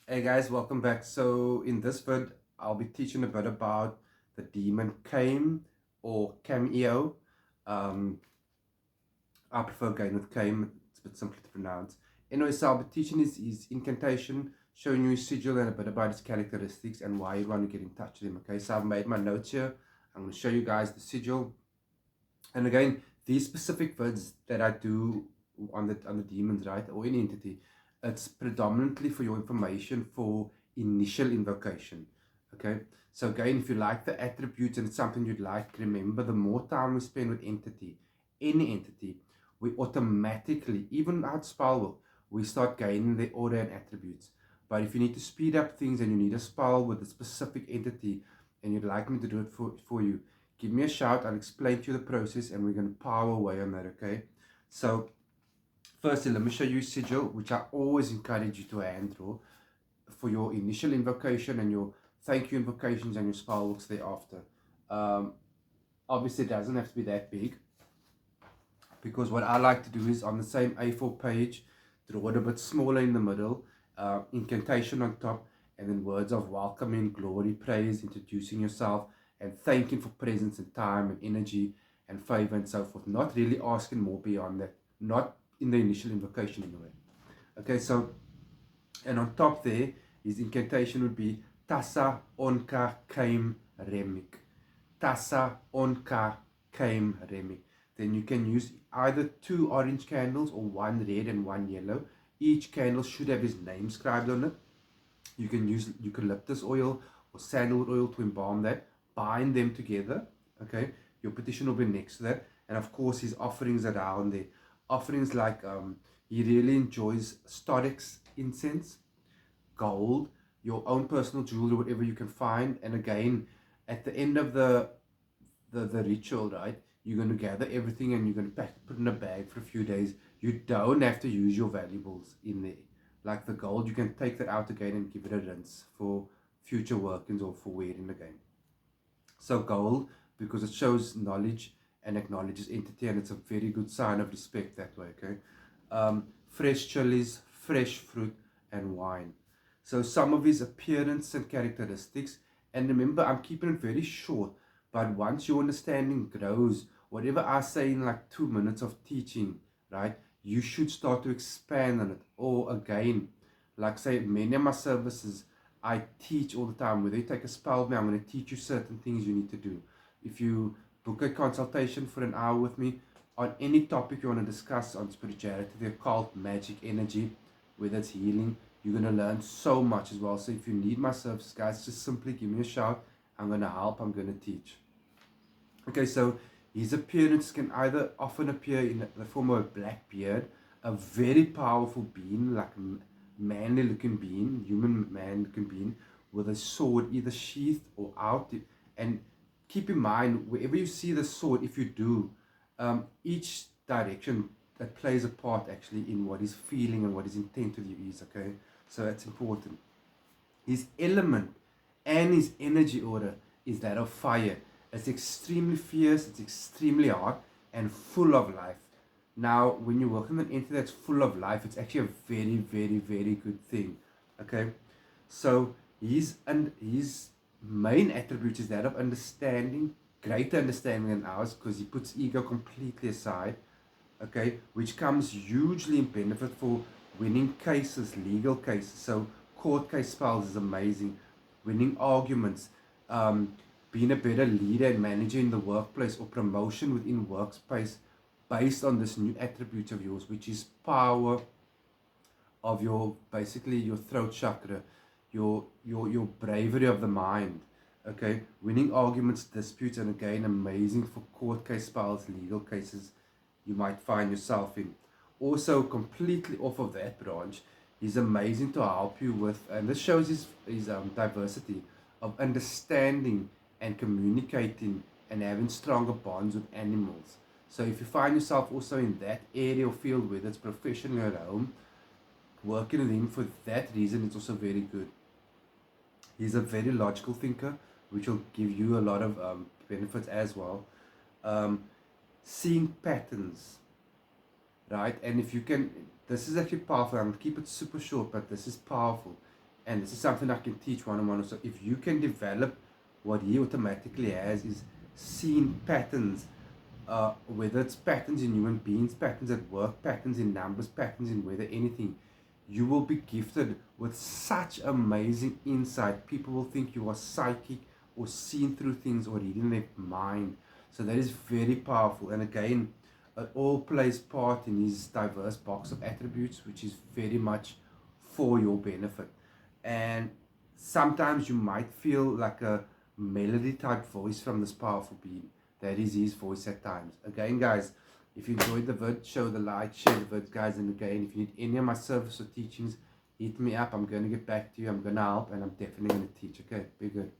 Hey guys, welcome back. So in this vid, I'll be teaching a bit about the demon Caim or Cameo. Um, I prefer going with Caim, it's a bit simpler to pronounce. Anyway, so I'll be teaching his incantation, showing you his sigil and a bit about his characteristics and why you want to get in touch with him. Okay, so I've made my notes here. I'm going to show you guys the sigil. And again, these specific vids that I do on the demons, right, or any entity, it's predominantly for your information for initial invocation. Okay, so again, if you like the attributes and it's something you'd like, remember the more time we spend with any entity, we automatically, even at spell work, we start gaining the order and attributes. But if you need to speed up things and you need a spell with a specific entity and you'd like me to do it for you, give me a shout. I'll explain to you the process and we're going to power away on that, okay? So, firstly, let me show you Sigil, which I always encourage you to hand draw for your initial invocation and your thank you invocations and your spell works thereafter. Um, Obviously, it doesn't have to be that big because what I like to do is on the same A4 page, draw it a bit smaller in the middle, incantation on top, and then words of welcoming, glory, praise, introducing yourself, and thanking for presence and time and energy and favor and so forth. Not really asking more beyond that, not in the initial invocation anyway. Okay, so, and on top there, his incantation would be Tassa onka Caim remik. Tassa onka Caim remik. Then you can use either 2 orange candles or 1 red and 1 yellow. Each candle should have his name scribed on it. You can use eucalyptus oil or sandalwood oil to embalm that. Bind them together. Okay, your petition will be next to that, and of course his offerings around there. Offerings like he really enjoys Storix incense, gold, your own personal jewelry, whatever you can find. And again, at the end of the ritual, right, you're going to gather everything and you're going to put in a bag for a few days. You don't have to use your valuables in there. Like the gold, you can take that out again and give it a rinse for future workings or for wearing again. So gold, because it shows knowledge and acknowledges entity, and it's a very good sign of respect that way, okay? Fresh chilies, fresh fruit, and wine. So some of his appearance and characteristics, and remember, I'm keeping it very short, but once your understanding grows, whatever I say in like 2 minutes of teaching, right, you should start to expand on it. Or again, like say, many of my services, I teach all the time. Whether you take a spell with me, I'm going to teach you certain things you need to do. If you book a consultation for an hour with me on any topic you want to discuss on spirituality, the occult, magic, energy, whether it's healing, you're going to learn so much as well. So if you need my services, guys, just simply give me a shout. I'm going to help. I'm going to teach. Okay, so his appearance can either often appear in the form of a black beard, a very powerful being, like manly looking being, human man looking being, with a sword either sheathed or out. And keep in mind, wherever you see the sword, if you do, each direction that plays a part actually in what he's feeling and what his intent with you is, okay? So that's important. His element and his energy order is that of fire. It's extremely fierce, it's extremely hot, and full of life. Now, when you work in an entity that's full of life, it's actually a very, very, very good thing. Okay? So, his main attribute is that of understanding, greater understanding than ours, because he puts ego completely aside. Okay? Which comes hugely in benefit for winning cases, legal cases. So, court case spells is amazing. Winning arguments, being a better leader and manager in the workplace, or promotion within workspace based on this new attribute of yours, which is power of your, basically your throat chakra, your bravery of the mind. Okay, winning arguments, disputes, and again, amazing for court case spells, legal cases you might find yourself in. Also, completely off of that branch, he's amazing to help you with, and this shows his diversity of understanding and communicating and having stronger bonds with animals. So if you find yourself also in that area or field, whether it's professional or at home, working with him for that reason is also very good. He's a very logical thinker, which will give you a lot of benefits as well. Um, Seeing patterns, right? And if you can, this is actually powerful. I'm going to keep it super short, but this is powerful. And this is something I can teach one-on-one. So if you can develop what he automatically has is seeing patterns, whether it's patterns in human beings, patterns at work, patterns in numbers, patterns in weather, anything, you will be gifted with such amazing insight. People will think you are psychic or seeing through things or reading their mind. So that is very powerful. And again, it all plays part in his diverse box of attributes, which is very much for your benefit. And sometimes you might feel like a melody type voice from this powerful being. That is his voice at times. Again, guys, if you enjoyed the vid, show the like, share the vid, guys. And again, if you need any of my service or teachings, hit me up. I'm going to get back to you. I'm going to help, and I'm definitely going to teach. Okay, be good.